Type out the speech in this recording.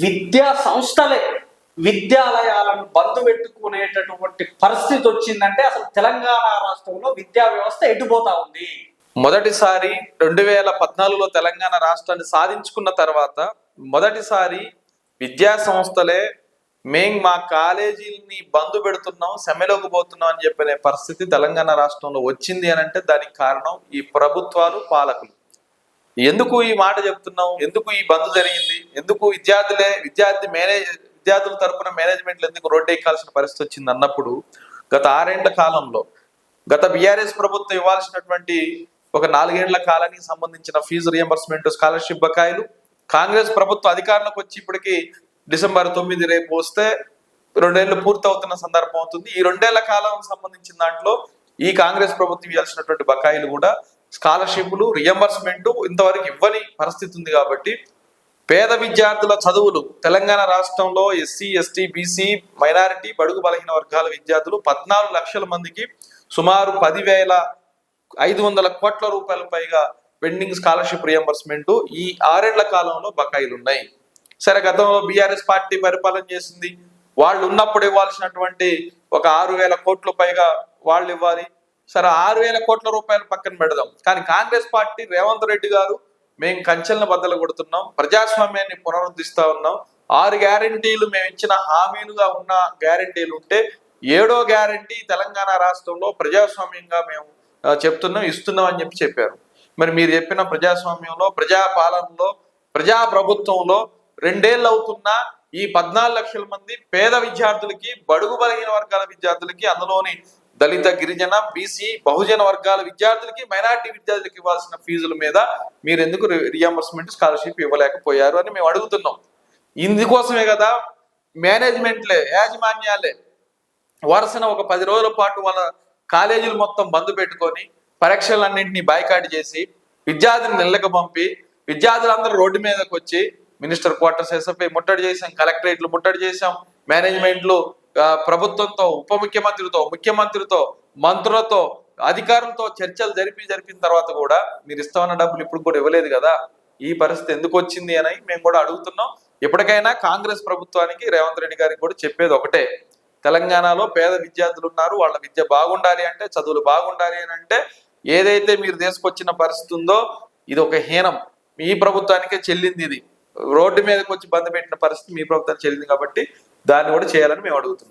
విద్యా సంస్థలే విద్యాలయాలను బంద్ పెట్టుకునేటటువంటి పరిస్థితి వచ్చిందంటే అసలు తెలంగాణ రాష్ట్రంలో విద్యా వ్యవస్థ ఎటుపోతా ఉంది. మొదటిసారి 2014లో తెలంగాణ రాష్ట్రాన్ని సాధించుకున్న తర్వాత మొదటిసారి విద్యా సంస్థలే మా కాలేజీని బంద్ పెడుతున్నాం, సమ్మెలోకి పోతున్నాం అని చెప్పిన పరిస్థితి తెలంగాణ రాష్ట్రంలో వచ్చింది అని అంటే దానికి కారణం ఈ ప్రభుత్వాలు, పాలకులు. ఎందుకు ఈ మాట చెప్తున్నాం, ఎందుకు ఈ బంద్ జరిగింది, ఎందుకు విద్యార్థుల తరపున మేనేజ్మెంట్లు ఎందుకు రోడ్డు ఎక్కాల్సిన పరిస్థితి వచ్చింది అన్నప్పుడు గత 6 ఏళ్ల కాలంలో గత బీఆర్ఎస్ ప్రభుత్వం ఇవ్వాల్సినటువంటి ఒక 4 ఏళ్ల కాలానికి సంబంధించిన ఫీజు రియంబర్స్మెంట్, స్కాలర్షిప్ బకాయిలు కాంగ్రెస్ ప్రభుత్వం అధికారంలోకి వచ్చి ఇప్పటికి డిసెంబర్ 9 రేపు వస్తే 2 ఏళ్ళు పూర్తవుతున్న సందర్భం అవుతుంది. ఈ 2 ఏళ్ల కాలం సంబంధించిన దాంట్లో ఈ కాంగ్రెస్ ప్రభుత్వం ఇవ్వాల్సినటువంటి బకాయిలు కూడా స్కాలర్షిప్లు, రియంబర్స్మెంట్ ఇంతవరకు ఇవ్వని పరిస్థితి ఉంది. కాబట్టి పేద విద్యార్థుల చదువులు తెలంగాణ రాష్ట్రంలో ఎస్సీ, ఎస్టీ, బీసీ, మైనారిటీ, బడుగు బలహీన వర్గాల విద్యార్థులు 14 లక్షల మందికి సుమారు 10,500 కోట్ల రూపాయల పైగా పెండింగ్ స్కాలర్షిప్ రియంబర్స్మెంట్ ఈ 6 ఏళ్ల కాలంలో బకాయిలు ఉన్నాయి. సరే, గతంలో బీఆర్ఎస్ పార్టీ పరిపాలన చేసింది, వాళ్ళు ఉన్నప్పుడు ఇవ్వాల్సినటువంటి ఒక 6,000 కోట్ల పైగా వాళ్ళు ఇవ్వాలి. సరే, 6,000 కోట్ల రూపాయలు పక్కన పెడదాం. కానీ కాంగ్రెస్ పార్టీ, రేవంత్ రెడ్డి గారు మేము కంచెలను బద్దలు కొడుతున్నాం, ప్రజాస్వామ్యాన్ని పునరుద్ధరిస్తా ఉన్నాం, 6 గ్యారంటీలు మేము ఇచ్చిన హామీలుగా ఉన్న గ్యారంటీలు ఉంటే 7వ గ్యారంటీ తెలంగాణ రాష్ట్రంలో ప్రజాస్వామ్యంగా మేము ఇస్తున్నాం అని చెప్పారు. మరి మీరు చెప్పిన ప్రజాస్వామ్యంలో, ప్రజాపాలనలో, ప్రజా ప్రభుత్వంలో 2 ఏళ్ళు అవుతున్నా ఈ 14 లక్షల మంది పేద విద్యార్థులకి, బడుగు బలహీన వర్గాల విద్యార్థులకి, అందులోని దళిత, గిరిజన, బీసీ, బహుజన వర్గాల విద్యార్థులకి, మైనారిటీ విద్యార్థులకి ఇవ్వాల్సిన ఫీజుల మీద మీరు ఎందుకు రియంబర్స్మెంట్, స్కాలర్షిప్ ఇవ్వలేకపోయారు అని మేము అడుగుతున్నాం. ఇందుకోసమే కదా మేనేజ్మెంట్లే, యాజమాన్యాలే వరుసన ఒక 10 రోజుల పాటు వాళ్ళ కాలేజీలు మొత్తం బంద్ పెట్టుకొని పరీక్షలన్నింటినీ బాయ్కాట్ చేసి విద్యార్థులను ఇళ్ళకి పంపి విద్యార్థులందరూ రోడ్డు మీదకి వచ్చి మినిస్టర్ క్వార్టర్స్, ఎస్ఎఫ్ఐ ముట్టడి చేశాం, కలెక్టరేట్లు ముట్టడి చేశాం, మేనేజ్మెంట్లు ప్రభుత్వంతో, ఉప ముఖ్యమంత్రితో, ముఖ్యమంత్రితో, మంత్రులతో, అధికారులతో చర్చలు జరిపిన తర్వాత కూడా మీరు ఇస్తామన్న డబ్బులు ఇప్పుడు కూడా ఇవ్వలేదు కదా. ఈ పరిస్థితి ఎందుకు వచ్చింది అని మేము కూడా అడుగుతున్నాం. ఎప్పటికైనా కాంగ్రెస్ ప్రభుత్వానికి, రేవంత్ రెడ్డి గారికి కూడా చెప్పేది ఒకటే, తెలంగాణలో పేద విద్యార్థులు ఉన్నారు, వాళ్ళ విద్య బాగుండాలి అంటే, చదువులు బాగుండాలి అని అంటే ఏదైతే మీరు తీసుకొచ్చిన పరిస్థితి ఉందో ఇది ఒక హీనం. మీ ప్రభుత్వానికే చెల్లింది. ఇది రోడ్డు మీదకి వచ్చి బంద్ పెట్టిన పరిస్థితి మీ ప్రభుత్వానికి చెల్లింది. కాబట్టి దాన్ని కూడా చేయాలని మేము అడుగుతున్నాం.